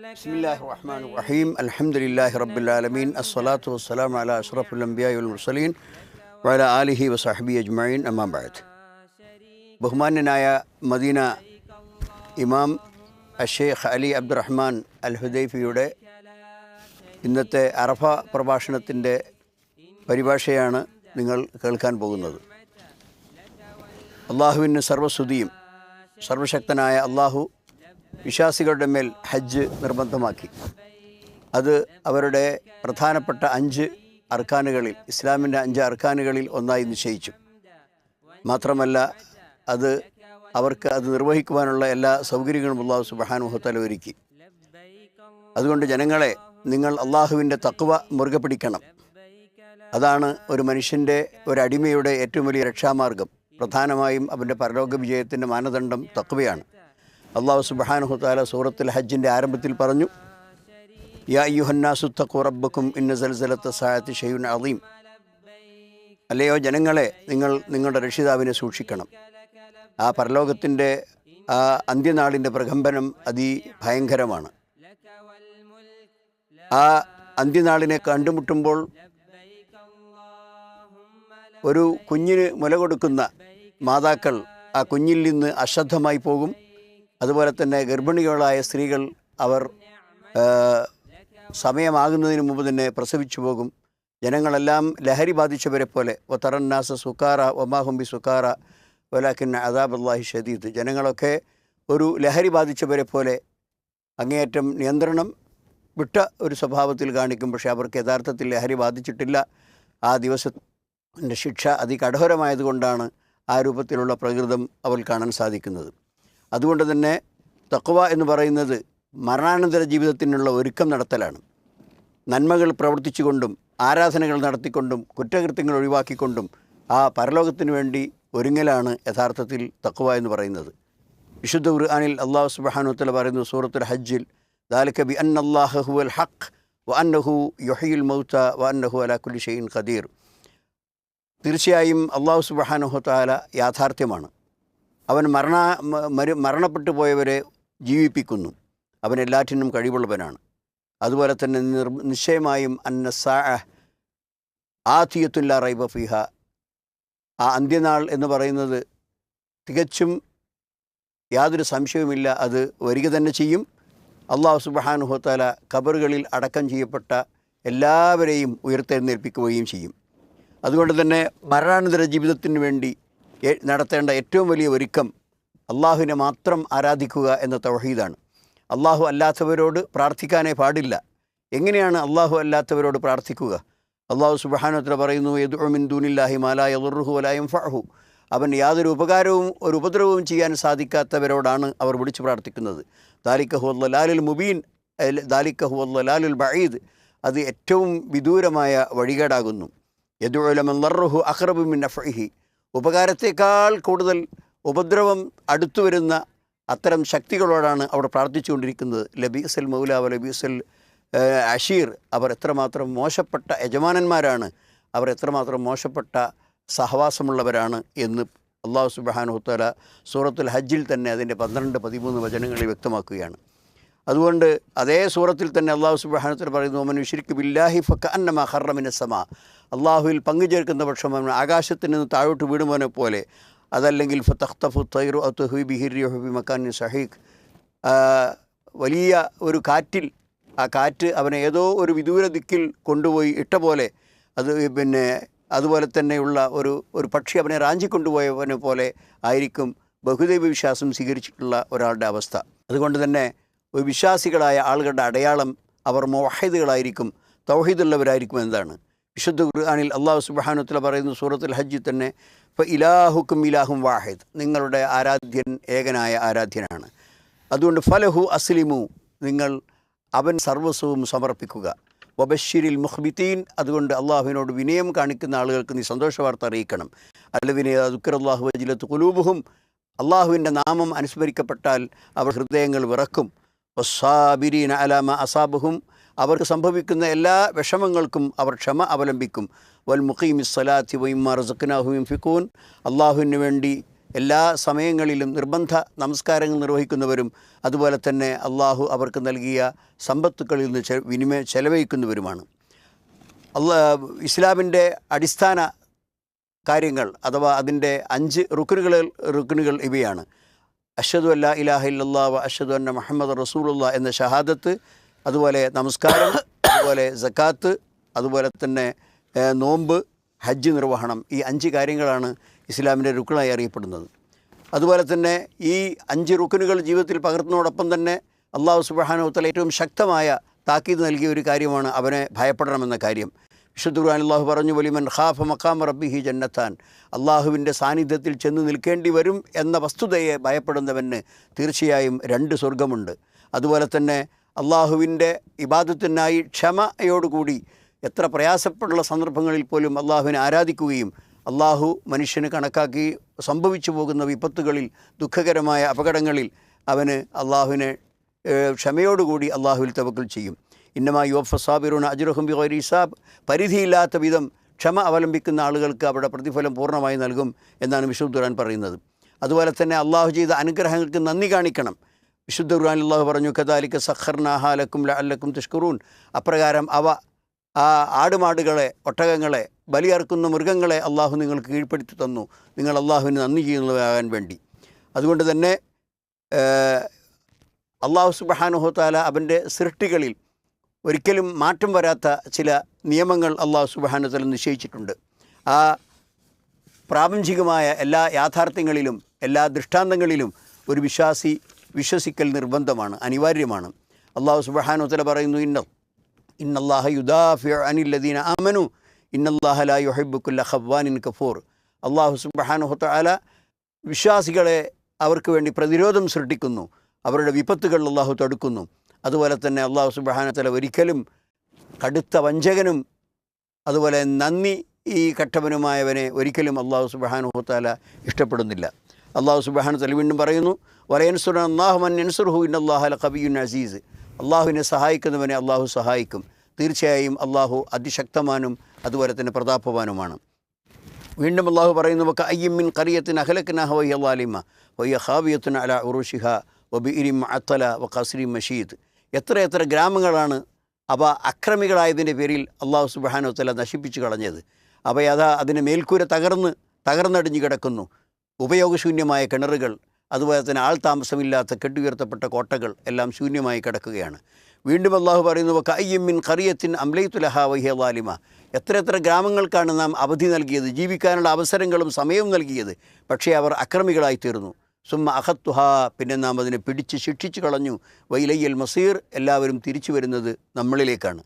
ബിസ്മില്ലാഹിർ റഹ്മാനിർ റഹീം അൽഹംദുലില്ലാഹി റബ്ബിൽ ആലമീൻ അസ്സലാത്തു വസ്സലാമു അലാ അഷ്റഫിൽ അംബിയാഇ വൽ മുർസലീൻ വഅലാ ആലിഹി വസഹ്ബിഹി അജ്മഈൻ അമ്മാ ബഅദ്. ബഹുമാന്യനായ മദീന ഇമാം അഷേഖ് അലി അബ്ദുറഹ്മാൻ അൽ ഹുദൈഫിയുടെ ഇന്നത്തെ അറഫ പ്രഭാഷണത്തിൻ്റെ പരിഭാഷയാണ് നിങ്ങൾ കേൾക്കാൻ പോകുന്നത്. അള്ളാഹുവിന് സർവ്വസ്തുതിയും. സർവശക്തനായ അള്ളാഹു വിശ്വാസികളുടെ മേൽ ഹജ്ജ് നിർബന്ധമാക്കി. അത് അവരുടെ പ്രധാനപ്പെട്ട 5 അർക്കാനുകളിൽ, ഇസ്ലാമിൻ്റെ 5 അർക്കാനുകളിൽ ഒന്നായി നിശ്ചയിച്ചു. മാത്രമല്ല അത് അവർക്ക് അത് നിർവഹിക്കുവാനുള്ള എല്ലാ സൗകര്യങ്ങളും അല്ലാഹു സുബ്ഹാനഹു വ തആല ഒരുക്കി. അതുകൊണ്ട് ജനങ്ങളെ, നിങ്ങൾ അള്ളാഹുവിൻ്റെ തഖ്വ മുറുകെ പിടിക്കണം. അതാണ് ഒരു മനുഷ്യൻ്റെ, ഒരു അടിമയുടെ ഏറ്റവും വലിയ രക്ഷാമാർഗം. പ്രധാനമായും അവൻ്റെ പരലോക വിജയത്തിൻ്റെ മാനദണ്ഡം തഖ്വയാണ്. അല്ലാഹു സുബ്ഹാനഹു വ തആല സൂറത്തുൽ ഹജ്ജിൻ്റെ ആരംഭത്തിൽ പറഞ്ഞു, യാ അയ്യുഹന്നാസു തഖൂ റബ്ബക്കും ഇന്ന സൽസലത്ത സഅത്തി ശൈഉൻ അളീം. അല്ലയോ ജനങ്ങളെ, നിങ്ങൾ നിങ്ങളുടെ രക്ഷിതാവിനെ സൂക്ഷിക്കണം. ആ പരലോകത്തിൻ്റെ ആ അന്ത്യനാളിൻ്റെ പ്രകമ്പനം അതിഭയങ്കരമാണ്. ആ അന്ത്യനാളിനെ കണ്ടുമുട്ടുമ്പോൾ ഒരു കുഞ്ഞിന് മുല കൊടുക്കുന്ന മാതാക്കൾ ആ കുഞ്ഞിൽ നിന്ന് അശ്രദ്ധമായി പോകും. അതുപോലെ തന്നെ ഗർഭിണികളായ സ്ത്രീകൾ അവർ സമയമാകുന്നതിന് മുമ്പ് തന്നെ പ്രസവിച്ചു പോകും. ജനങ്ങളെല്ലാം ലഹരി ബാധിച്ചവരെ പോലെ വതറന്നാസ സുക്കാറ വമാഹും ബി സുക്കാറ വലാകിന്ന അദാബല്ലാഹി ഷദീദ്. ജനങ്ങളൊക്കെ ഒരു ലഹരി ബാധിച്ചവരെ പോലെ അങ്ങേയറ്റം നിയന്ത്രണം വിട്ട ഒരു സ്വഭാവത്തിൽ കാണിക്കും. പക്ഷേ അവർക്ക് യഥാർത്ഥത്തിൽ ലഹരി ബാധിച്ചിട്ടില്ല. ആ ദിവസത്തിൻ്റെ ശിക്ഷ അതികഠോരമായതുകൊണ്ടാണ് ആ രൂപത്തിലുള്ള പ്രകൃതം അവൾ കാണാൻ സാധിക്കുന്നത്. അതുകൊണ്ട് തന്നെ തഖ്വ എന്ന് പറയുന്നത് മരണാനന്തര ജീവിതത്തിനുള്ള ഒരുക്കം നടത്തലാണ്. നന്മകൾ പ്രവർത്തിച്ചുകൊണ്ടും ആരാധനകൾ നടത്തിക്കൊണ്ടും കുറ്റകൃത്യങ്ങൾ ഒഴിവാക്കിക്കൊണ്ടും ആ പരലോകത്തിനു വേണ്ടി ഒരുങ്ങലാണ് യഥാർത്ഥത്തിൽ തഖ്വ എന്ന് പറയുന്നത്. വിശുദ്ധ ഖുർആനിൽ അല്ലാഹു സുബ്ഹാനഹു വ തആല പറയുന്നു സൂറത്തുൽ ഹജ്ജിൽ, ദാലിക ബി അന്നല്ലാഹ ഹുവൽ ഹഖ് വ അന്നഹു യുഹ്യിൽ മൗത വ അന്നഹു അലാ കുല്ലി ഷൈഇൻ ഖദീർ. തീർച്ചയായും അല്ലാഹു സുബ്ഹാനഹു വ തആല യാഥാർത്ഥ്യമാണ്. അവൻ മരണപ്പെട്ടു പോയവരെ ജീവിപ്പിക്കുന്നു. അവൻ എല്ലാറ്റിനും കഴിവുള്ളവനാണ്. അതുപോലെ തന്നെ നിശ്ചയമായും അന്ന സാഅ ആതിയത്തുൻ ലാ റൈബ ഫീഹ. ആ അന്ത്യനാൾ എന്ന് പറയുന്നത് തികച്ചും യാതൊരു സംശയവുമില്ല, അത് വരിക തന്നെ ചെയ്യും. അല്ലാഹു സുബ്ഹാനഹു വ തആല ഖബറുകളിൽ അടക്കം ചെയ്യപ്പെട്ട എല്ലാവരെയും ഉയർത്തെഴുന്നേൽപ്പിക്കുകയും ചെയ്യും. അതുകൊണ്ട് തന്നെ മരണാനന്തര ജീവിതത്തിന് വേണ്ടി നടത്തേണ്ട ഏറ്റവും വലിയ ഒരുക്കം അള്ളാഹുവിനെ മാത്രം ആരാധിക്കുക എന്ന തൗഹീദാണ്. അള്ളാഹു അല്ലാത്തവരോട് പ്രാർത്ഥിക്കാനേ പാടില്ല. എങ്ങനെയാണ് അള്ളാഹു അല്ലാത്തവരോട് പ്രാർത്ഥിക്കുക? അള്ളാഹു സുബ്ഹാനഹു വ തആല പറയുന്നു, യദ്ഉ മിൻ ദൂനില്ലാഹി മാ ലാ യദുറുഹു വലാ യൻഫഉഹു. അവൻ യാതൊരു ഉപകാരവും ഒരു ഉപദ്രവവും ചെയ്യാൻ സാധിക്കാത്തവരോടാണ് അവർ വിളിച്ചു പ്രാർത്ഥിക്കുന്നത്. ദാലിക ഹുവൽ ളലാലുൽ മുബീൻ, ദാലിക ഹുവൽ ളലാലുൽ ബഈദ്. അത് ഏറ്റവും വിദൂരമായ വഴികേടാകുന്നു. യദ്ഉ ലമൻ ളർറുഹു അഖ്റബു മിൻ നഫഇഹി. ഉപകാരത്തേക്കാൾ കൂടുതൽ ഉപദ്രവം അടുത്തു വരുന്ന അത്തരം ശക്തികളോടാണ് അവർ പ്രാർത്ഥിച്ചുകൊണ്ടിരിക്കുന്നത്. ലബീസൽ മൗല വ ലബീസൽ അഷീർ. അവർ എത്രമാത്രം മോശപ്പെട്ട യജമാനന്മാരാണ്, അവർ എത്രമാത്രം മോശപ്പെട്ട സഹവാസമുള്ളവരാണ് എന്ന് അല്ലാഹു സുബ്ഹാനഹു വ തആല സൂറത്തുൽ ഹജ്ജിൽ തന്നെ അതിൻ്റെ 12-13 വചനങ്ങളിൽ വ്യക്തമാക്കുകയാണ്. അതുകൊണ്ട് അതേ സൂറത്തിൽ തന്നെ അല്ലാഹു സുബ്ഹാനഹു വ തആല പറയുന്നു, വമൻ യുശ്രിക് ബില്ലാഹി ഫകഅന്നമാ ഖറ മിനസ് സമാ. അള്ളാഹുവിൽ പങ്കുചേർക്കുന്ന പക്ഷം അവൻ ആകാശത്തിൽ നിന്ന് താഴോട്ട് വീടുമോനെ പോലെ, അതല്ലെങ്കിൽ ഫതഖ്തഫു തൈറു ഔ തഹ്വി ബിഹി റിഹു ബി മക്കാനിൻ സഹീഖ്. വലിയ ഒരു കാറ്റിൽ, ആ കാറ്റ് അവനെ ഏതോ ഒരു വിദൂര ദിക്കിൽ കൊണ്ടുപോയി ഇട്ട പോലെ, അത് അതുപോലെ തന്നെയുള്ള ഒരു പക്ഷി അവനെ റാഞ്ചിക്കൊണ്ടുപോയവനെ പോലെ ആയിരിക്കും ബഹുദൈവ വിശ്വാസം സ്വീകരിച്ചിട്ടുള്ള ഒരാളുടെ അവസ്ഥ. അതുകൊണ്ട് തന്നെ ഒരു വിശ്വാസികളായ ആളുകളുടെ അടയാളം അവർ മുവഹിദുകളായിരിക്കും, തൗഹീദുള്ളവരായിരിക്കും എന്നതാണ്. വിശുദ്ധ ഖുർആനിൽ അല്ലാഹു സുബ്ഹാനഹു വ തആല പറയുന്നു സൂറത്തുൽ ഹജ്ജിൽ തന്നെ, ഫഇലാഹുക്കും ഇലാഹും വാഹിദ്. നിങ്ങളുടെ ആരാധ്യൻ ഏകനായ ആരാധ്യനാണ്. അതുകൊണ്ട് ഫലഹു അസ്ലിമു, നിങ്ങൾ അവൻ സർവസ്വവും സമർപ്പിക്കുക. വബശ്ശിരിൽ മുഖ്ബിതീൻ. അതുകൊണ്ട് അള്ളാഹുവിനോട് വിനയം കാണിക്കുന്ന ആളുകൾക്ക് നീ സന്തോഷവാർത്ത അറിയിക്കണം. അല്ലദീന ദുക്റല്ലാഹു വജിലത്ത് ഖുലൂബുഹും. അള്ളാഹുവിൻ്റെ നാമം അനുസ്മരിക്കപ്പെട്ടാൽ അവർ ഹൃദയങ്ങൾ വിറക്കും. വസ്സാബിരീന അലാ മാ അസാബഹും. അവർക്ക് സംഭവിക്കുന്ന എല്ലാ വിഷമങ്ങൾക്കും അവർ ക്ഷമ അവലംബിക്കും. വൽ മുഖീമിസ് സ്വലാത്തി വമിമ്മാ റസഖ്നാഹും യുൻഫിഖൂൻ. അള്ളാഹുവിന് വേണ്ടി എല്ലാ സമയങ്ങളിലും നിർബന്ധ നമസ്കാരങ്ങൾ നിർവഹിക്കുന്നവരും അതുപോലെ തന്നെ അള്ളാഹു അവർക്ക് നൽകിയ സമ്പത്തുക്കളിൽ നിന്ന് ചെലവഴിക്കുന്നവരുമാണ്. ഇസ്ലാമിൻ്റെ അടിസ്ഥാന കാര്യങ്ങൾ അഥവാ അതിൻ്റെ 5 റുക്നുകൾ ഇവയാണ്. അഷ്ഹദു അല്ലാ ഇലാഹ ഇല്ലല്ലാഹ് വ അഷ്ഹദു അന്ന മുഹമ്മദ് റസൂലുള്ളാഹ് എന്ന ഷഹാദത്ത്, അതുപോലെ നമസ്കാരം, അതുപോലെ സക്കാത്ത്, അതുപോലെ തന്നെ നോമ്പ്, ഹജ്ജ് നിർവഹണം. ഈ 5 കാര്യങ്ങളാണ് ഇസ്ലാമിൻ്റെ റുക്നായി അറിയപ്പെടുന്നത്. അതുപോലെ തന്നെ ഈ 5 റുക്നുകൾ ജീവിതത്തിൽ പകർത്തുന്നതോടൊപ്പം തന്നെ അള്ളാഹു സുബ്ഹാനഹു വ തആല ഏറ്റവും ശക്തമായ താക്കീത് നൽകിയ ഒരു കാര്യമാണ് അവനെ ഭയപ്പെടണമെന്ന കാര്യം. വിശുദ്ധ ഖുർആനിൽ അല്ലാഹു പറഞ്ഞു, വലിമൻ ഖാഫ മഖാമ റബ്ബിഹി ജന്നത്താൻ, അള്ളാഹുവിൻ്റെ സാന്നിധ്യത്തിൽ ചെന്ന് നിൽക്കേണ്ടി വരും എന്ന വസ്തുതയെ ഭയപ്പെടുന്നവന് തീർച്ചയായും 2 സ്വർഗമുണ്ട്. അതുപോലെ തന്നെ അള്ളാഹുവിൻ്റെ ഇബാദത്തിനായി ക്ഷമയോടുകൂടി എത്ര പ്രയാസപ്പെടുള്ള സന്ദർഭങ്ങളിൽ പോലും അള്ളാഹുവിനെ ആരാധിക്കുകയും അള്ളാഹു മനുഷ്യന് കണക്കാക്കി സംഭവിച്ചു പോകുന്ന വിപത്തുകളിൽ, ദുഃഖകരമായ അപകടങ്ങളിൽ അവന് അള്ളാഹുവിനെ ക്ഷമയോടുകൂടി അള്ളാഹുവിൽ തവക്കുൽ ചെയ്യും. ഇന്നമാ യുവഫ സാബിറൂന അജ്റഹും ബിഗൈരി ഹിസാബ്, പരിധിയില്ലാത്ത വിധം ക്ഷമ അവലംബിക്കുന്ന ആളുകൾക്ക് അവരുടെ പ്രതിഫലം പൂർണ്ണമായി നൽകും എന്നാണ് വിശുദ്ധ ഖുർആൻ പറയുന്നത്. അതുപോലെ തന്നെ അള്ളാഹു ചെയ്ത അനുഗ്രഹങ്ങൾക്ക് നന്ദി കാണിക്കണം. വിശുദ്ധ ഖുർആനിൽ അല്ലാഹു പറഞ്ഞു, കദാലിക സഖർനാഹാ ലക്കും ലഅല്ലക്കും തഷ്കുറൂൻ, അപ്രകാരം ആ ആടുമാടുകളെ, ഒട്ടകങ്ങളെ, ബലിയർക്കുന്ന മൃഗങ്ങളെ അള്ളാഹു നിങ്ങൾക്ക് കീഴ്പ്പെടുത്തി തന്നു, നിങ്ങൾ അള്ളാഹുവിന് നന്ദി ചെയ്യുന്നതാകാൻ വേണ്ടി. അതുകൊണ്ട് തന്നെ അള്ളാഹു സുബ്ഹാനഹു വ തആല അവൻ്റെ സൃഷ്ടികളിൽ ഒരിക്കലും മാറ്റം വരാത്ത ചില നിയമങ്ങൾ അള്ളാഹു സുബ്ഹാനഹു വ തആല നിശ്ചയിച്ചിട്ടുണ്ട്. ആ പ്രാപഞ്ചികമായ എല്ലാ യാഥാർത്ഥ്യങ്ങളിലും എല്ലാ ദൃഷ്ടാന്തങ്ങളിലും ഒരു വിശ്വസിക്കൽ നിർബന്ധമാണ്, അനിവാര്യമാണ്. അള്ളാഹു സുബ്ഹാനഹു വ തആല പറയുന്നു, ഇന്നല്ലാഹ യുദാഫിഉ അനില്ലദീന ആമനു ഇന്നല്ലാഹ ലാ യുഹിബ്ബു കുല്ല ഖവ്വാനിൻ കഫൂർ. അള്ളാഹു സുബ്ഹാനഹു വ തആല വിശ്വാസികളെ അവർക്ക് വേണ്ടി പ്രതിരോധം സൃഷ്ടിക്കുന്നു, അവരുടെ വിപത്തുകൾ അള്ളാഹു തടുക്കുന്നു. അതുപോലെ തന്നെ അള്ളാഹു സുബ്ഹാനഹു വ തആല ഒരിക്കലും കടുത്ത വഞ്ചകനും അതുപോലെ നന്ദി കെട്ടവനുമായവനെ ഒരിക്കലും അള്ളാഹു സുബ്ഹാനഹു വ തആല ഇഷ്ടപ്പെടുന്നില്ല. അള്ളാഹു സുബ്ഹാനഹു വ തആല വീണ്ടും പറയുന്നു, വലയൻസുറല്ലാഹു മൻ യൻസുറുഹു ഇന്നല്ലാഹ ലഖവിയ്യുൻ അസീസ്. അള്ളാഹുവിനെ സഹായിക്കുന്നവനെ അള്ളാഹു സഹായിക്കും. തീർച്ചയായും അള്ളാഹു അതിശക്തമാനും അതുപോലെ തന്നെ പ്രതാപവാനുമാണ്. വീണ്ടും അള്ളാഹു പറയുന്നു, വകഅയ്യിൻ മിൻ ഖറിയത്തിൻ അഹ്ലക്നാഹ വഹിയ ളാലിമ വഹിയ ഖാവിയത്തുൻ അലാ ഉറൂഷിഹ വബിഇരിൻ മുഅത്തല വഖസ്രിൻ മശീദ്. എത്ര ഗ്രാമങ്ങളാണ് അവ അക്രമികളായതിൻ്റെ പേരിൽ അള്ളാഹു സുബ്ഹാനഹു വ തആല നശിപ്പിച്ചു കളഞ്ഞത്. അതിന് മേൽക്കൂര തകർന്നടിഞ്ഞു കിടക്കുന്നു. ഉപയോഗശൂന്യമായ കിണറുകൾ, അതുപോലെ തന്നെ ആൾ താമസമില്ലാത്ത കെട്ടുയർത്തപ്പെട്ട കോട്ടകൾ എല്ലാം ശൂന്യമായി കിടക്കുകയാണ്. വീണ്ടും അള്ളാഹു പറയുന്നു, വകഅയ്യിൻ മിൻ ഖറിയത്തിൻ അംലൈതു ലഹാ വഹിയ ളാലിമ. എത്ര ഗ്രാമങ്ങൾക്കാണ് നാം അവധി നൽകിയത്, ജീവിക്കാനുള്ള അവസരങ്ങളും സമയവും നൽകിയത്, പക്ഷേ അവർ അക്രമികളായി തീർന്നു. സുമ്മ അഖത്തുഹാ, പിന്നെ നാം അതിനെ പിടിച്ച് ശിക്ഷിച്ചു കളഞ്ഞു. വഇലയ്യൽ മസീർ, എല്ലാവരും തിരിച്ചു വരുന്നത് നമ്മളിലേക്കാണ്.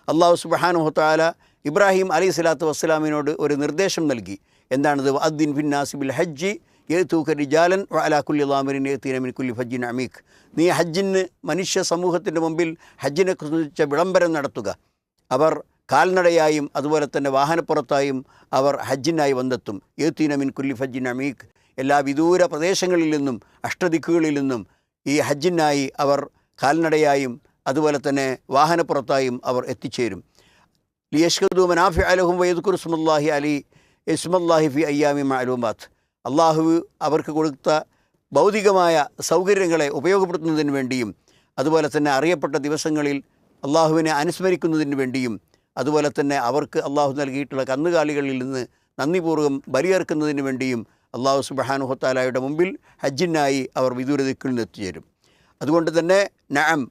അള്ളാഹു സുബ്ഹാനഹു വ തആല ഇബ്രാഹിം അലൈഹിസ്സലാത്തു വസ്സലാമിനോട് ഒരു നിർദ്ദേശം നൽകി. എന്താണത്? വഅദ്ദിൻ ഫിന്നാസി ബിൽ ഹജ്ജി യഅ്തൂക റിജാലൻ വഅലാ കുല്ലി ളാമിരിൻ യഅ്തീന മിൻ കുല്ലി ഫജ്ജിൻ അമീഖ്. നീ ഹജ്ജിന് മനുഷ്യ സമൂഹത്തിൻ്റെ മുമ്പിൽ ഹജ്ജിനെ കുറിച്ച വിളംബരം നടത്തുക. അവർ കാൽനടയായും അതുപോലെ തന്നെ വാഹനപ്പുറത്തായും അവർ ഹജ്ജിനായി വന്നെത്തും. യഅ്തീന മിൻ കുല്ലി ഫജ്ജിൻ അമീഖ്, എല്ലാ വിദൂര പ്രദേശങ്ങളിൽ നിന്നും അഷ്ടദിക്കുകളിൽ നിന്നും ഈ ഹജ്ജിനായി അവർ കാൽനടയായും അതുപോലെ തന്നെ വാഹനപ്പുറത്തായും അവർ എത്തിച്ചേരും. ലിയഷ്ഹദൂ മനാഫിഅ ലഹും വയദ്കുറു ഇസ്മല്ലാഹി ഫി അയ്യാമി മഅലൂമാത്ത്. അള്ളാഹു അവർക്ക് കൊടുത്ത ഭൗതികമായ സൗകര്യങ്ങളെ ഉപയോഗപ്പെടുത്തുന്നതിന് വേണ്ടിയും അതുപോലെ തന്നെ അറിയപ്പെട്ട ദിവസങ്ങളിൽ അള്ളാഹുവിനെ അനുസ്മരിക്കുന്നതിന് വേണ്ടിയും അതുപോലെ തന്നെ അവർക്ക് അള്ളാഹു നൽകിയിട്ടുള്ള കന്നുകാലികളിൽ നിന്ന് നന്ദിപൂർവ്വം ബലിയർക്കുന്നതിന് വേണ്ടിയും അള്ളാഹു സുബ്ഹാനഹു വ തആലയുടെ മുമ്പിൽ ഹജ്ജിനായി അവർ വിദൂര ദിക്കിൽ നിന്ന് എത്തിച്ചേരും. അതുകൊണ്ട് തന്നെ നഅം,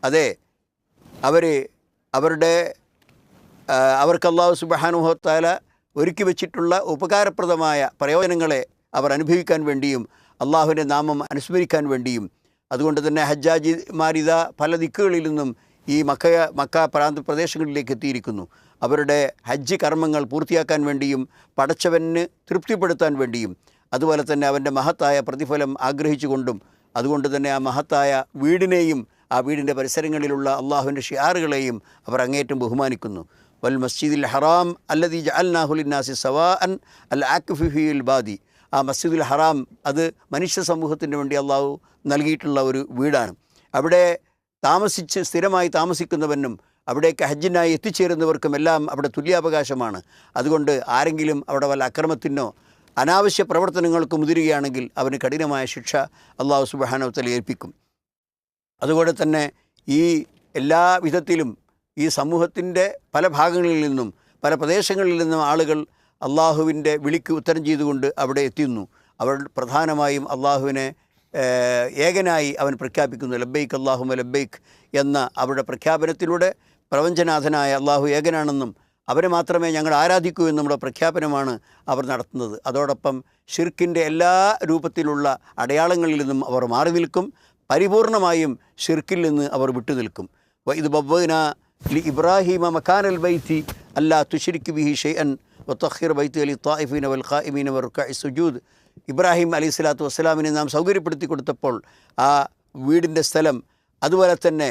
അതെ, അവർക്ക് അള്ളാഹു സുബ്ഹാനഹു വ തആല ഒരുക്കി വെച്ചിട്ടുള്ള ഉപകാരപ്രദമായ പ്രയോജനങ്ങളെ അവർ അനുഭവിക്കാൻ വേണ്ടിയും അള്ളാഹുവിൻ്റെ നാമം അനുസ്മരിക്കാൻ വേണ്ടിയും. അതുകൊണ്ട് തന്നെ ഹജ്ജാജിമാരിത പല ദിക്കുകളിൽ നിന്നും ഈ മക്ക പ്രാന്ത പ്രദേശങ്ങളിലേക്ക് എത്തിയിരിക്കുന്നു. അവരുടെ ഹജ്ജ് കർമ്മങ്ങൾ പൂർത്തിയാക്കാൻ വേണ്ടിയും പടച്ചവന് തൃപ്തിപ്പെടുത്താൻ വേണ്ടിയും അതുപോലെ തന്നെ അവൻ്റെ മഹത്തായ പ്രതിഫലം ആഗ്രഹിച്ചുകൊണ്ടും. അതുകൊണ്ട് തന്നെ ആ മഹത്തായ വീടിനെയും ആ വീടിൻ്റെ പരിസരങ്ങളിലുള്ള അള്ളാഹുവിൻ്റെ ഷിയാറുകളെയും അവർ അങ്ങേറ്റം ബഹുമാനിക്കുന്നു. വൽ മസ്ജിദുൽ ഹറാം അല്ലദീ ജഅൽനാഹു ലിന്നാസി സവാഅൻ അൽ ആകിഫു ഫീൽ ബാദി. ആ മസ്ജിദുൽ ഹറാം അത് മനുഷ്യ സമൂഹത്തിന് വേണ്ടി അള്ളാഹു നൽകിയിട്ടുള്ള ഒരു വീടാണ്. അവിടെ സ്ഥിരമായി താമസിക്കുന്നവനും അവിടേക്ക് ഹജ്ജിനായി എത്തിച്ചേരുന്നവർക്കുമെല്ലാം അവിടെ തുല്യാവകാശമാണ്. അതുകൊണ്ട് ആരെങ്കിലും അവിടെ വല്ല അക്രമത്തിനോ അനാവശ്യ പ്രവർത്തനങ്ങൾക്ക് മുതിരുകയാണെങ്കിൽ അവന് കഠിനമായ ശിക്ഷ അള്ളാഹു സുബ്ഹാനഹു വ തആല ഏൽപ്പിക്കും. അതുപോലെ തന്നെ ഈ എല്ലാ വിധത്തിലും ഈ സമൂഹത്തിൻ്റെ പല ഭാഗങ്ങളിൽ നിന്നും പല പ്രദേശങ്ങളിൽ നിന്നും ആളുകൾ അള്ളാഹുവിൻ്റെ വിളിക്ക് ഉത്തരം ചെയ്തുകൊണ്ട് അവിടെ എത്തുന്നു. അവർ പ്രധാനമായും അള്ളാഹുവിനെ ഏകനായി അവൻ പ്രഖ്യാപിക്കുന്നു. ലബ്ബൈക്ക് അല്ലാഹുമ്മ ലബ്ബൈക്ക് എന്ന അവരുടെ പ്രഖ്യാപനത്തിലൂടെ പ്രപഞ്ചനാഥനായ അള്ളാഹു ഏകനാണെന്നും അവരെ മാത്രമേ ഞങ്ങൾ ആരാധിക്കൂ എന്നുള്ള പ്രഖ്യാപനമാണ് അവർ നടത്തുന്നത്. അതോടൊപ്പം ഷിർക്കിൻ്റെ എല്ലാ രൂപത്തിലുള്ള അടയാളങ്ങളിൽ നിന്നും അവർ മാറി നിൽക്കും. പരിപൂർണമായും ഷിർക്കിൽ നിന്ന് അവർ വിട്ടുനിൽക്കും. ഇത് ബവ്വന ലി ഇബ്രാഹിമ മക്കാനൽ ബൈത്തി അല്ലാ തുശ്രിക് ബിഹി ഷൈഅൻ വതഖിർ ബൈത്തി ലി ത്വായിഫീന വൽ ഖായിമീന വറുക്കഇ സുജൂദ്. ഇബ്രാഹിം അലൈഹി സ്വലാത്തു വസ്സലാമിനെ നാം സൗകര്യപ്പെടുത്തി കൊടുത്തപ്പോൾ ആ വീടിൻ്റെ സ്ഥലം, അതുപോലെ തന്നെ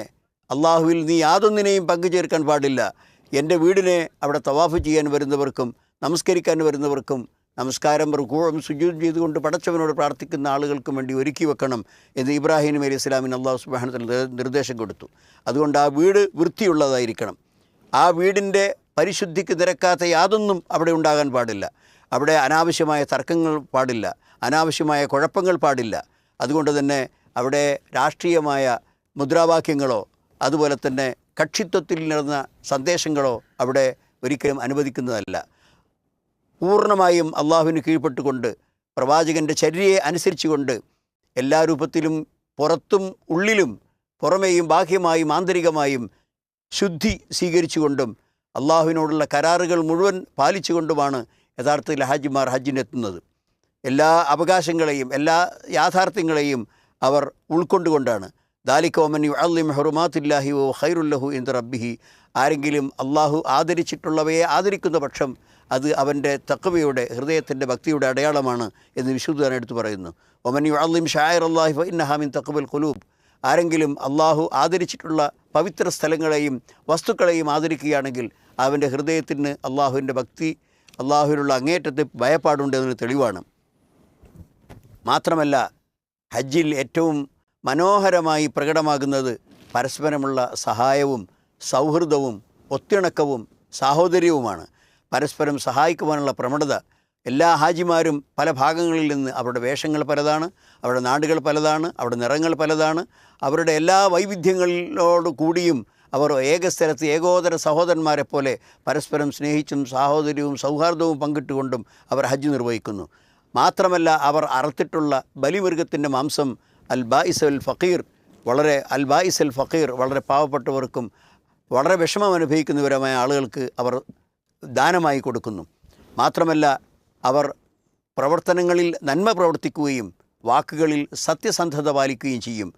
അള്ളാഹുവിൽ നീ യാതൊന്നിനെയും പങ്കുചേർക്കാൻ പാടില്ല, എൻ്റെ വീടിനെ അവിടെ തവാഫ് ചെയ്യാൻ വരുന്നവർക്കും നമസ്കരിക്കാൻ വരുന്നവർക്കും നമസ്കാരം റുകൂഉം സുജൂദും ചെയ്തുകൊണ്ട് പടച്ചവനോട് പ്രാർത്ഥിക്കുന്ന ആളുകൾക്കും വേണ്ടി ഒരുക്കി വെക്കണം എന്ന് ഇബ്രാഹിം നബി അലൈഹി സ്വലാമിന് അള്ളാഹു സുബ്ഹാനഹു വ തആല നിർദ്ദേശം കൊടുത്തു. അതുകൊണ്ട് ആ വീട് വൃത്തിയുള്ളതായിരിക്കണം. ആ വീടിൻ്റെ പരിശുദ്ധിക്ക് നിരക്കാത്ത യാതൊന്നും അവിടെ ഉണ്ടാകാൻ പാടില്ല. അവിടെ അനാവശ്യമായ തർക്കങ്ങൾ പാടില്ല, അനാവശ്യമായ കുഴപ്പങ്ങൾ പാടില്ല. അതുകൊണ്ട് തന്നെ അവിടെ രാഷ്ട്രീയമായ മുദ്രാവാക്യങ്ങളോ അതുപോലെ തന്നെ കക്ഷിത്വത്തിൽ നടന്ന സന്ദേശങ്ങളോ അവിടെ ഒരിക്കലും അനുവദിക്കുന്നതല്ല. പൂർണ്ണമായും അള്ളാഹുവിന് കീഴ്പ്പെട്ടുകൊണ്ട് പ്രവാചകൻ്റെ ചര്യയെ അനുസരിച്ചുകൊണ്ട് എല്ലാ രൂപത്തിലും പുറത്തും ഉള്ളിലും പുറമേയും ബാഹ്യമായും ആന്തരികമായും ശുദ്ധി സ്വീകരിച്ചുകൊണ്ടും അള്ളാഹുവിനോടുള്ള കരാറുകൾ മുഴുവൻ പാലിച്ചുകൊണ്ടുമാണ് യഥാർത്ഥത്തിൽ ഹാജിമാർ ഹജ്ജിനെത്തുന്നത്. എല്ലാ അവകാശങ്ങളെയും എല്ലാ യാഥാർത്ഥ്യങ്ങളെയും അവർ ഉൾക്കൊണ്ടുകൊണ്ടാണ്. ദാലിക വമൻ യുഅള്ളിം ഹുറുമാത്തില്ലാഹി വ ഖൈറുൽ ലഹു ഇൻദ റബ്ബിഹി. ആരെങ്കിലും അള്ളാഹു ആദരിച്ചിട്ടുള്ളവയെ ആദരിക്കുന്ന പക്ഷം അത് അവൻ്റെ തഖ്വയുടെ ഹൃദയത്തിൻ്റെ ഭക്തിയുടെ അടയാളമാണ് എന്ന് വിശുദ്ധൻ എടുത്തു പറയുന്നു. വമൻ യുഅള്ളിം ശആയിറല്ലാഹി ഫഇന്നഹാ മിൻ തഖ്വൽ ഖുലൂബ്. ആരെങ്കിലും അള്ളാഹു ആദരിച്ചിട്ടുള്ള പവിത്ര സ്ഥലങ്ങളെയും വസ്തുക്കളെയും ആദരിക്കുകയാണെങ്കിൽ അവൻ്റെ ഹൃദയത്തിന് അള്ളാഹുവിൻ്റെ ഭക്തി, അള്ളാഹുവിനുള്ള അങ്ങേയറ്റത്തെ ഭയപ്പാടുണ്ട് എന്നതിന് തെളിവാണ്. മാത്രമല്ല ഹജ്ജിൽ ഏറ്റവും മനോഹരമായി പ്രകടമാകുന്നത് പരസ്പരമുള്ള സഹായവും സൗഹൃദവും ഒത്തിണക്കവും സാഹോദര്യവുമാണ്. പരസ്പരം സഹായിക്കുവാനുള്ള പ്രവണത. എല്ലാ ഹാജിമാരും പല ഭാഗങ്ങളിൽ നിന്ന് അവരുടെ വേഷങ്ങൾ പലതാണ്, അവരുടെ നാടുകൾ പലതാണ്, അവരുടെ നിറങ്ങൾ പലതാണ്. അവരുടെ എല്ലാ വൈവിധ്യങ്ങളോട് കൂടിയും അവർ ഏകസ്ഥലത്ത് ഏകോദര സഹോദരന്മാരെ പോലെ പരസ്പരം സ്നേഹിച്ചും സാഹോദര്യവും സൗഹാർദ്ദവും പങ്കിട്ടുകൊണ്ടും അവർ ഹജ്ജ് നിർവഹിക്കുന്നു. മാത്രമല്ല അവർ അറുത്തിട്ടുള്ള ബലിമൃഗത്തിൻ്റെ മാംസം അൽ ബായിസ് അൽ ഫഖീർ വളരെ പാവപ്പെട്ടവർക്കും വളരെ വിഷമം അനുഭവിക്കുന്നവരുമായ ആളുകൾക്ക് അവർ ദാനമായി കൊടുക്കുന്നു. മാത്രമല്ല അവർ പ്രവർത്തനങ്ങളിൽ നന്മ പ്രവർത്തിക്കുകയും വാക്കുകളിൽ സത്യസന്ധത പാലിക്കുകയും ചെയ്യും.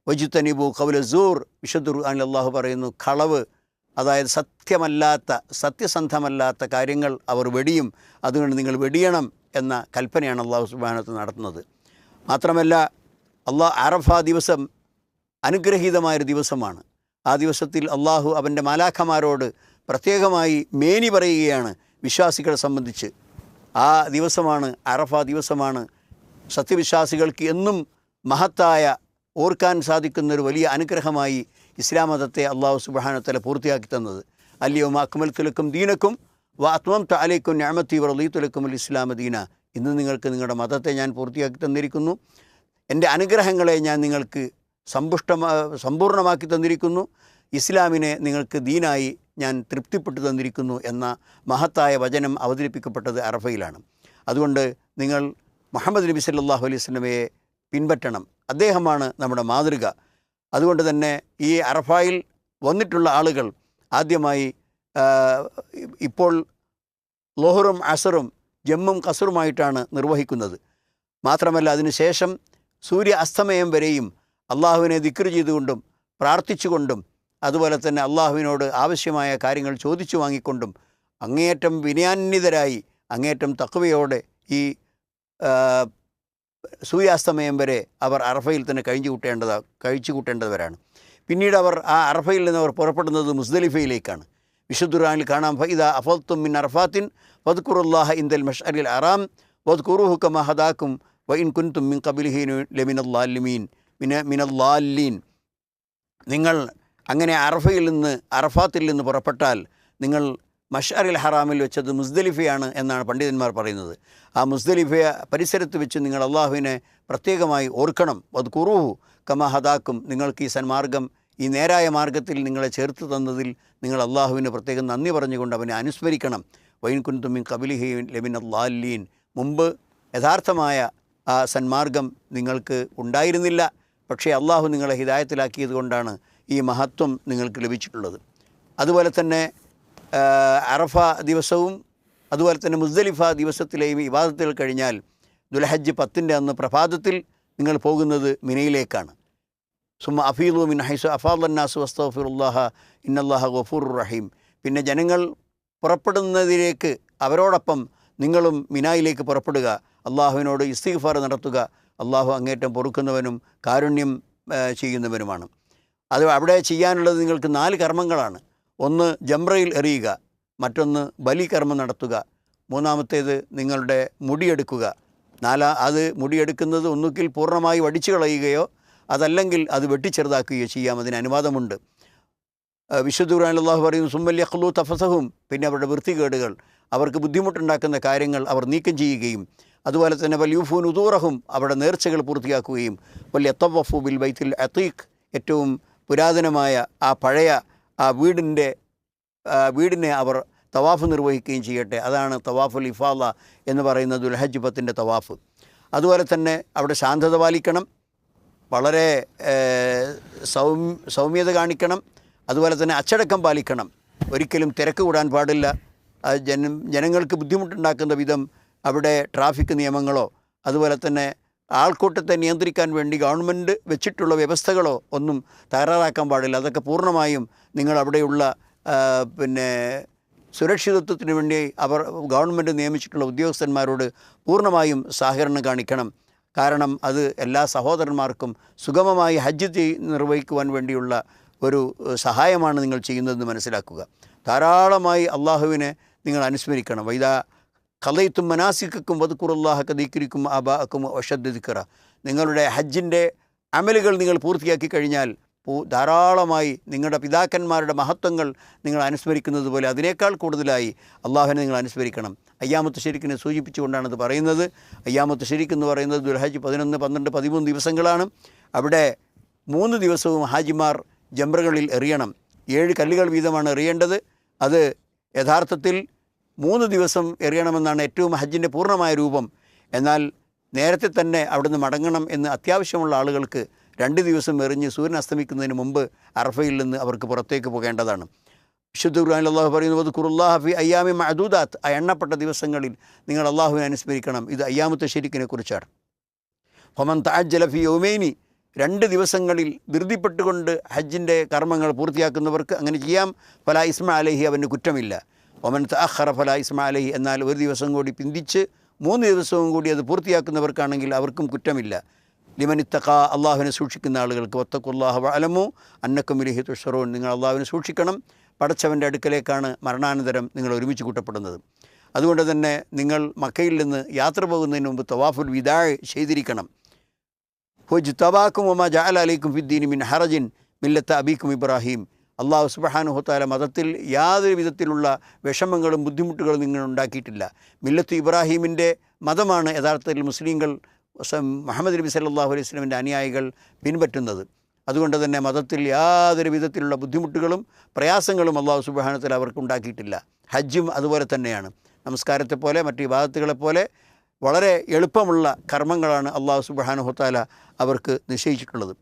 വജുത്തനിബു ഖൗല സൂർ. വിശുദ്ധ ഖുർആനിൽ അല്ലാഹു പറയുന്നു, കളവ്, അതായത് സത്യസന്ധമല്ലാത്ത കാര്യങ്ങൾ അവർ വെടിയും, അതുകൊണ്ട് നിങ്ങൾ വെടിയണം എന്ന കൽപ്പനയാണ് അല്ലാഹു സുബ്ഹാനഹു വ തആല നടത്തുന്നത്. മാത്രമല്ല അറഫ ദിവസം അനുഗ്രഹീതമായൊരു ദിവസമാണ്. ആ ദിവസത്തിൽ അള്ളാഹു അവൻ്റെ മാലാഖമാരോട് പ്രത്യേകമായി മേനി പറയുകയാണ് വിശ്വാസികളെ സംബന്ധിച്ച്. ആ ദിവസമാണ്, അറഫ ദിവസമാണ് സത്യവിശ്വാസികൾക്ക് എന്നും മഹത്തായ ഓർക്കാൻ സാധിക്കുന്നൊരു വലിയ അനുഗ്രഹമായി ഇസ്ലാം മതത്തെ അള്ളാഹു സുബ്ഹാനഹു വ തആല പൂർത്തിയാക്കി തന്നത്. അൽയൗമ അക്മൽതു ലക്കും ദീനക്കും വ അത്മംതു അലൈക്കും നിഅമതി വ റളീതു ലക്കുമുൽ ഇസ്ലാമ ദീന. ഇന്ന് നിങ്ങൾക്ക് നിങ്ങളുടെ മതത്തെ ഞാൻ പൂർത്തിയാക്കി തന്നിരിക്കുന്നു, എൻ്റെ അനുഗ്രഹങ്ങളെ ഞാൻ നിങ്ങൾക്ക് സമ്പൂർണ്ണമാക്കി തന്നിരിക്കുന്നു, ഇസ്ലാമിനെ നിങ്ങൾക്ക് ദീനായി ഞാൻ തൃപ്തിപ്പെട്ടു തന്നിരിക്കുന്നു എന്ന മഹത്തായ വചനം അവതരിപ്പിക്കപ്പെട്ടത് അറഫയിലാണ്. അതുകൊണ്ട് നിങ്ങൾ മുഹമ്മദ് നബി സല്ലല്ലാഹു അലൈഹി വസല്ലമയെ പിൻപറ്റണം. അദ്ദേഹമാണ് നമ്മുടെ മാതൃക. അതുകൊണ്ട് തന്നെ ഈ അറഫയിൽ വന്നിട്ടുള്ള ആളുകൾ ആദ്യമായി ഇപ്പോൾ ളുഹറും അസറും ജമ്മും കസറുമായിട്ടാണ് നിർവഹിക്കുന്നത്. മാത്രമല്ല അതിനുശേഷം സൂര്യ അസ്തമയം വരെയും അള്ളാഹുവിനെ ദിക്ർ ചെയ്തുകൊണ്ടും പ്രാർത്ഥിച്ചുകൊണ്ടും അതുപോലെ തന്നെ അള്ളാഹുവിനോട് ആവശ്യമായ കാര്യങ്ങൾ ചോദിച്ചു വാങ്ങിക്കൊണ്ടും അങ്ങേയറ്റം വിനയാന്വിതരായി അങ്ങേയറ്റം തഖ്വയോടെ ഈ സൂര്യാസ്തമയം വരെ അവർ അറഫയിൽ തന്നെ കഴിച്ചു കൂട്ടേണ്ടവരാണ്. പിന്നീട് അവർ ആ അറഫയിൽ നിന്ന് അവർ പുറപ്പെടുന്നത് മുസ്ദലിഫയിലേക്കാണ്. വിശുദ്ധ ഖുർആനിൽ കാണാം, ഫഇദാ അഫൽതും മിൻ അറഫാത്തിൻ വദ്കുറുല്ലാഹ ഇൻദൽ മശ്അരിൽ ഹറാം വദ്കുറൂഹു കമാ ഹദാക്കും വഇൻ കുൻതും മിൻ ഖബ്ലിഹി മിനല്ലാല്ലീൻ. നിങ്ങൾ അങ്ങനെ അറഫാത്തിൽ നിന്ന് പുറപ്പെട്ടാൽ നിങ്ങൾ മഷ്അറിൽ ഹറാമിൽ വെച്ചത് മുസ്ദലിഫയാണ് എന്നാണ് പണ്ഡിതന്മാർ പറയുന്നത്. ആ മുസ്ദലിഫ പരിസരത്ത് വെച്ച് നിങ്ങൾ അള്ളാഹുവിനെ പ്രത്യേകമായി ഓർക്കണം. അത് ഖുറൂഹു കമാ ഹദാക്കും, നിങ്ങൾക്ക് ഈ സന്മാർഗം, ഈ നേരായ മാർഗത്തിൽ നിങ്ങളെ ചേർത്ത് തന്നതിൽ നിങ്ങൾ അള്ളാഹുവിന് പ്രത്യേകം നന്ദി പറഞ്ഞുകൊണ്ട് അവനെ അനുസ്മരിക്കണം. വൈൻ കുൻതും മിൻ ഖബലിഹി ലമിന ളാലിൻ, മുമ്പ് യഥാർത്ഥമായ ആ സന്മാർഗം നിങ്ങൾക്ക് ഉണ്ടായിരുന്നില്ല, പക്ഷേ അള്ളാഹു നിങ്ങളെ ഹിദായത്തിലാക്കിയത് കൊണ്ടാണ് ഈ മഹത്വം നിങ്ങൾക്ക് ലഭിച്ചിട്ടുള്ളത്. അതുപോലെ തന്നെ അറഫ ദിവസവും അതുപോലെ തന്നെ മുസ്ദലിഫ ദിവസത്തിലെയും ഇബാദത്തുകൾ കഴിഞ്ഞാൽ ദുൽഹജ്ജ് 10-ൻ്റെ അന്ന് പ്രഭാതത്തിൽ നിങ്ങൾ പോകുന്നത് മിനയിലേക്കാണ്. സുമ്മ അഫീദു മിൻ ഹൈസു അഫാദന്നാസു വസ്തഗ്ഫിറുല്ലാഹ ഇന്നല്ലാഹ ഗഫൂറുർ റഹീം. പിന്നെ ജനങ്ങൾ പുറപ്പെടുന്നതിലേക്ക് അവരോടൊപ്പം നിങ്ങളും മിനായിലേക്ക് പുറപ്പെടുക, അള്ളാഹുവിനോട് ഇസ്തിഗ്ഫാർ നടത്തുക. അള്ളാഹു അങ്ങേറ്റം പൊറുക്കുന്നവനും കാരുണ്യം ചെയ്യുന്നവനുമാണ്. അത് അവിടെ ചെയ്യാനുള്ളത് നിങ്ങൾക്ക് 4 കർമ്മങ്ങളാണ്. ഒന്ന് ജംറയിൽ എറിയുക, മറ്റൊന്ന് ബലികർമ്മം നടത്തുക, മൂന്നാമത്തേത് നിങ്ങളുടെ മുടിയെടുക്കുക. അത് മുടിയെടുക്കുന്നത് ഒന്നുകിൽ പൂർണ്ണമായി വടിച്ചു കളയുകയോ അതല്ലെങ്കിൽ അത് വെട്ടിച്ചെറുതാക്കുകയോ ചെയ്യാം, അതിന് അനുവാദമുണ്ട്. വിശുദ്ധ ഖുർആനിൽ അല്ലാഹു പറയുന്നു സുമ്മൽ യഖ്ലൂ തഫസഹും, പിന്നെ അവരുടെ വൃത്തികേടുകൾ, അവർക്ക് ബുദ്ധിമുട്ടുണ്ടാക്കുന്ന കാര്യങ്ങൾ അവർ നീക്കം ചെയ്യുകയും, അതുപോലെ തന്നെ വൽ യൂഫൂ നുദൂറഹും, അവരുടെ നേർച്ചകൾ പൂർത്തിയാക്കുകയും, വൽ യതവഫു ബിൽ ബൈത്തിൽ അതീഖ്, ഏറ്റവും പുരാതനമായ ആ പഴയ ആ വീടിനെ അവർ തവാഫ് നിർവഹിക്കുകയും ചെയ്യട്ടെ. അതാണ് തവാഫുൽ ഇഫാദ എന്ന് പറയുന്ന ദുൽഹജ്ജ് 10-ൻ്റെ തവാഫ്. അതുപോലെ തന്നെ അവിടെ ശാന്തത പാലിക്കണം, വളരെ സൗമ്യത കാണിക്കണം, അതുപോലെ തന്നെ അച്ചടക്കം പാലിക്കണം. ഒരിക്കലും തിരക്ക് കൂടാൻ പാടില്ല. ജനങ്ങൾക്ക് ബുദ്ധിമുട്ടുണ്ടാക്കുന്ന വിധം അവിടെ ട്രാഫിക് നിയമങ്ങളോ അതുപോലെ തന്നെ ആൾക്കൂട്ടത്തെ നിയന്ത്രിക്കാൻ വേണ്ടി ഗവൺമെൻറ് വെച്ചിട്ടുള്ള വ്യവസ്ഥകളോ ഒന്നും തയ്യാറാക്കാൻ പാടില്ല. അതൊക്കെ പൂർണ്ണമായും നിങ്ങൾ അവിടെയുള്ള പിന്നെ സുരക്ഷിതത്വത്തിന് വേണ്ടി ഗവൺമെൻറ് നിയമിച്ചിട്ടുള്ള ഉദ്യോഗസ്ഥന്മാരോട് പൂർണ്ണമായും സഹകരണം കാണിക്കണം. കാരണം അത് എല്ലാ സഹോദരന്മാർക്കും സുഗമമായി ഹജ്ജ് നിർവഹിക്കുവാൻ വേണ്ടിയുള്ള ഒരു സഹായമാണ് നിങ്ങൾ ചെയ്യുന്നതെന്ന് മനസ്സിലാക്കുക. ധാരാളമായി അള്ളാഹുവിനെ നിങ്ങൾ അനുസ്മരിക്കണം. വൈദാ ഖളൈത്തും മനാസിക്കും വദ്കുറുല്ലാഹ കദിക്രിക്കും ആബാഅക്കും വശദ്ദ ദിക്റ, നിങ്ങളുടെ ഹജ്ജിൻ്റെ അമലുകൾ നിങ്ങൾ പൂർത്തിയാക്കി കഴിഞ്ഞാൽ ധാരാളമായി നിങ്ങളുടെ പിതാക്കന്മാരുടെ മഹത്വങ്ങൾ നിങ്ങൾ അനുസ്മരിക്കുന്നത് പോലെ അതിനേക്കാൾ കൂടുതലായി അള്ളാഹുവിനെ നിങ്ങൾ അനുസ്മരിക്കണം. അയ്യാമത്ത് ശരീക്കിനെ സൂചിപ്പിച്ചുകൊണ്ടാണ് ഇത് പറയുന്നത്. അയ്യാമത്ത് ശരീക്ക് എന്ന് പറയുന്നത് ദുൽഹജ്ജ് 11, 12, 13 ദിവസങ്ങളാണ്. അവിടെ 3 ദിവസവും ഹാജിമാർ ജംറകളിൽ എറിയണം. 7 കല്ലുകൾ വീതമാണ് എറിയേണ്ടത്. അത് യഥാർത്ഥത്തിൽ 3 ദിവസം എറിയണമെന്നാണ് ഏറ്റവും ഹജ്ജിൻ്റെ പൂർണ്ണമായ രൂപം. എന്നാൽ നേരത്തെ തന്നെ അവിടുന്ന് മടങ്ങണം എന്ന് അത്യാവശ്യമുള്ള ആളുകൾക്ക് 2 ദിവസം എറിഞ്ഞ് സൂര്യൻ അസ്തമിക്കുന്നതിന് മുമ്പ് അറഫയിൽ നിന്ന് അവർക്ക് പുറത്തേക്ക് പോകേണ്ടതാണ്. വിശുദ്ധ ഖുർആനിൽ അല്ലാഹു പറയുന്നു വദ്കുറുല്ലാഹ ഫി അയ്യാമി മഅദൂദാത്ത്, ആ എണ്ണപ്പെട്ട ദിവസങ്ങളിൽ നിങ്ങൾ അള്ളാഹുവിനെ അനുസ്മരിക്കണം. ഇത് അയ്യാമത്തെ ശരീക്കിനെ കുറിച്ചാണ്. ഫമൻ തഅജ്ജല ഫി യൗമൈനി, 2 ദിവസങ്ങളിൽ ധൃതിപ്പെട്ടുകൊണ്ട് ഹജ്ജിൻ്റെ കർമ്മങ്ങൾ പൂർത്തിയാക്കുന്നവർക്ക് അങ്ങനെ ചെയ്യാം. ഫലാ ഇസ്മ അലൈഹി, അവന് കുറ്റമില്ല. ഒമൻ തഅഖറ ഫലാ ഇസ്മ അലൈഹി, എന്നാൽ 1 ദിവസം കൂടി പിന്തിച്ച് 3 ദിവസവും കൂടി അത് പൂർത്തിയാക്കുന്നവർക്കാണെങ്കിൽ അവർക്കും കുറ്റമില്ല. ലിമൻ ഇത്തഖ, അള്ളാഹുവിനെ സൂക്ഷിക്കുന്ന ആളുകൾക്ക്. വത്തഖുല്ലാഹ വഅലമു അന്നക്കും ഇലൈഹി തുഹ്ശറൂൻ, നിങ്ങൾ അള്ളാഹുവിനെ സൂക്ഷിക്കണം. പടച്ചവൻ്റെ അടുക്കലേക്കാണ് മരണാനന്തരം നിങ്ങൾ ഒരുമിച്ച് കൂട്ടപ്പെടുന്നത്. അതുകൊണ്ട് തന്നെ നിങ്ങൾ മക്കയിൽ നിന്ന് യാത്ര പോകുന്നതിന് മുമ്പ് തവാഫുൽ വിദാ ചെയ്തിരിക്കണം. ഹുജ്തബാക്കും വമാ ജഅല അലൈക്കും ഫിദ്ദീനി മിൻ ഹറജിൻ മില്ലത്ത അബീക്കും ഇബ്രാഹിം, അള്ളാഹു സുബ്ഹാനഹു വതആല മതത്തിൽ യാതൊരു വിധത്തിലുള്ള വിഷമങ്ങളും ബുദ്ധിമുട്ടുകളും നിങ്ങൾ ഉണ്ടാക്കിയിട്ടില്ല. മില്ലത്ത് ഇബ്രാഹീമിൻ്റെ മതമാണ് യഥാർത്ഥത്തിൽ മുസ്ലിങ്ങൾ മുഹമ്മദ് നബി സല്ലല്ലാഹു അലൈഹി വസല്ലമിൻ്റെ അനുയായികൾ പിൻപറ്റുന്നത്. അതുകൊണ്ട് തന്നെ മതത്തിൽ യാതൊരു വിധത്തിലുള്ള ബുദ്ധിമുട്ടുകളും പ്രയാസങ്ങളും അള്ളാഹു സുബ്ഹാനഹു വതആല അവർക്ക് ഉണ്ടാക്കിയിട്ടില്ല. ഹജ്ജും അതുപോലെ തന്നെയാണ്. നമസ്കാരത്തെപ്പോലെ മറ്റ് ഇബാദത്തുകളെപ്പോലെ വളരെ എളുപ്പമുള്ള കർമ്മങ്ങളാണ് അള്ളാഹു സുബ്ഹാനഹു വതആല അവർക്ക് നിശ്ചയിച്ചിട്ടുള്ളത്.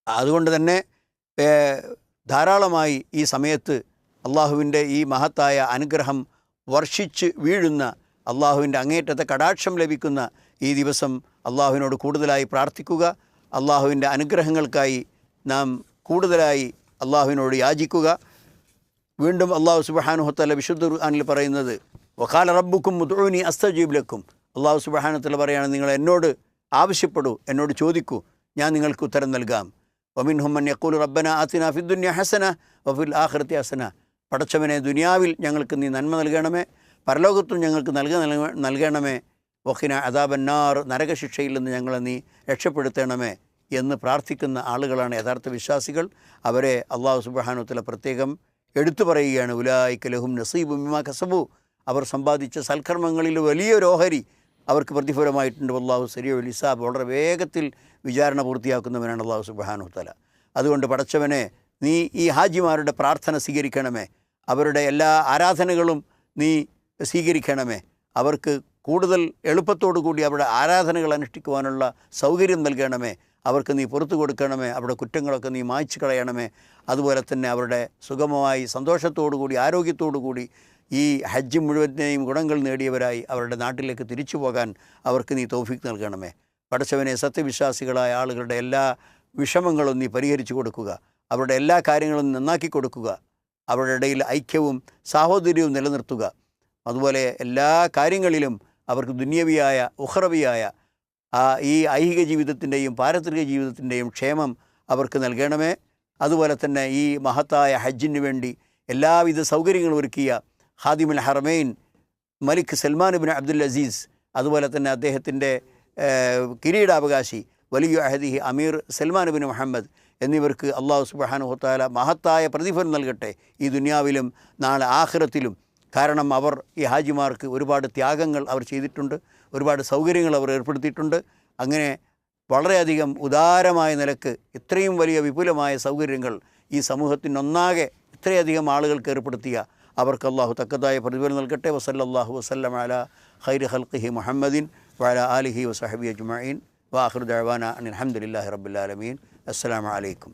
അതുകൊണ്ട് തന്നെ ധാരാളമായി ഈ സമയത്ത് അള്ളാഹുവിൻ്റെ ഈ മഹത്തായ അനുഗ്രഹം വർഷിച്ച് വീഴുന്ന, അള്ളാഹുവിൻ്റെ അങ്ങേറ്റത്തെ കടാക്ഷം ലഭിക്കുന്ന ഈ ദിവസം അള്ളാഹുവിനോട് കൂടുതലായി പ്രാർത്ഥിക്കുക. അള്ളാഹുവിൻ്റെ അനുഗ്രഹങ്ങൾക്കായി നാം കൂടുതലായി അള്ളാഹുവിനോട് യാചിക്കുക. വീണ്ടും അള്ളാഹു സുബ്ഹാനഹു വതആല വിശുദ്ധ ഖുർആനിൽ പറയുന്നത് വഖാല റബ്ബുക്കും ഉദ്ഉനി അസ്തജീബ് ലക്കും, അള്ളാഹു സുബ്ഹാനഹു വതആല പറയുകയാണ്, നിങ്ങൾ എന്നോട് ആവശ്യപ്പെടൂ, എന്നോട് ചോദിക്കൂ, ഞാൻ നിങ്ങൾക്ക് ഉത്തരം നൽകാം. വമിൻഹും മൻ യഖൂലു റബ്ബനാ ആതിനാ ഫിദ്ദുനിയ ഹസന വഫിൽ ആഖിറതി ഹസന, പടച്ചവനെ ദുനിയാവിൽ ഞങ്ങൾക്ക് നീ നന്മ നൽകണമേ, പരലോകത്തും ഞങ്ങൾക്ക് നൽകണമേ. വഖിന അദാബന്നാർ, നരകശിക്ഷയിൽ നിന്ന് ഞങ്ങളെ നീ രക്ഷപ്പെടുത്തണമേ എന്ന് പ്രാർത്ഥിക്കുന്ന ആളുകളാണ് യഥാർത്ഥ വിശ്വാസികൾ. അവരെ അള്ളാഹു സുബ്ഹാനഹു വതആല പ്രത്യേകം എടുത്തു പറയുകയാണ്, ഉലായിക ലഹും നസീബും മിമ്മാ കസബു, അവർ സമ്പാദിച്ച സൽക്കർമ്മങ്ങളിൽ വലിയൊരു ഓഹരി അവർക്ക് പ്രതിഫലമായിട്ടുണ്ട്. അല്ലാഹു സരീഉൽ ഹിസാബ്, വളരെ വേഗത്തിൽ വിചാരണ പൂർത്തിയാക്കുന്നവനാണ് അല്ലാഹു സുബ്ഹാനഹു വ തആല. അതുകൊണ്ട് പടച്ചവനെ, നീ ഈ ഹാജിമാരുടെ പ്രാർത്ഥന സ്വീകരിക്കണമേ, അവരുടെ എല്ലാ ആരാധനകളും നീ സ്വീകരിക്കണമേ, അവർക്ക് കൂടുതൽ എളുപ്പത്തോടു കൂടി അവരുടെ ആരാധനകൾ അനുഷ്ഠിക്കുവാനുള്ള സൗകര്യം നൽകണമേ, അവർക്ക് നീ പുറത്തു കൊടുക്കണമേ, അവരുടെ കുറ്റങ്ങളൊക്കെ നീ മായ്ച്ചു കളയണമേ. അതുപോലെ തന്നെ അവരുടെ സുഗമമായി സന്തോഷത്തോടു കൂടി ആരോഗ്യത്തോടു കൂടി ഈ ഹജ്ജ് മുഴുവനെയും ഗുണങ്ങൾ നേടിയവരായി അവരുടെ നാട്ടിലേക്ക് തിരിച്ചു പോകാൻ അവർക്ക് നീ തൗഫീഖ് നൽകണമേ. പടച്ചവനെ, സത്യവിശ്വാസികളായ ആളുകളുടെ എല്ലാ വിഷമങ്ങളും നീ പരിഹരിച്ചു കൊടുക്കുക, അവരുടെ എല്ലാ കാര്യങ്ങളും നന്നാക്കി കൊടുക്കുക, അവരുടെ ഇടയിൽ ഐക്യവും സാഹോദര്യവും നിലനിർത്തുക. അതുപോലെ എല്ലാ കാര്യങ്ങളിലും അവർക്ക് ദുന്യവിയായ ഉഖ്റവിയായ ഈ ഐഹിക ജീവിതത്തിൻ്റെയും പാരത്രിക ജീവിതത്തിൻ്റെയും ക്ഷേമം അവർക്ക് നൽകണമേ. അതുപോലെ തന്നെ ഈ മഹത്തായ ഹജ്ജിന് വേണ്ടി എല്ലാവിധ സൗകര്യങ്ങളും ഒരുക്കിയ ഖാദിമുൽ ഹറമൈൻ മലിക് സൽമാൻ ബിൻ അബ്ദുൽ അസീസ്, അതുപോലെ തന്നെ അദ്ദേഹത്തിൻ്റെ കിരീടാവകാശി വലിയ അഹദിഹി അമീർ സൽമാൻ ബിൻ മുഹമ്മദ് എന്നിവർക്ക് അല്ലാഹു സുബ്ഹാനഹു വ തആല മഹത്തായ പ്രതിഫലം നൽകട്ടെ ഈ ദുനിയാവിലും നാളെ ആഖിറത്തിലും. കാരണം അവർ ഈ ഹാജിമാർക്ക് ഒരുപാട് ത്യാഗങ്ങൾ അവർ ചെയ്തിട്ടുണ്ട്, ഒരുപാട് സൗകര്യങ്ങൾ അവർ ഏർപ്പെടുത്തിയിട്ടുണ്ട്. അങ്ങനെ വളരെയധികം ഉദാരമായ നിലക്ക് ഇത്രയും വലിയ വിപുലമായ സൗകര്യങ്ങൾ ഈ സമൂഹത്തിനൊന്നാകെ ഇത്രയധികം ആളുകൾക്ക് ഏർപ്പെടുത്തിയ അവർക്ക് അല്ലാഹു തക്കതായ പ്രതിഫലം നൽകട്ടെ. വസല്ലല്ലാഹു വസല്ലം അലാ ഖൈരി ഖൽഖിഹി മുഹമ്മദിൻ വഅലാ ആലിഹി വസഹബിഹി അജ്മഈൻ. വആഖിറു ദഅവാനാ അനിൽ ഹംദുലില്ലാഹി റബ്ബിൽ ആലമീൻ. അസ്സലാമു അലൈക്കും.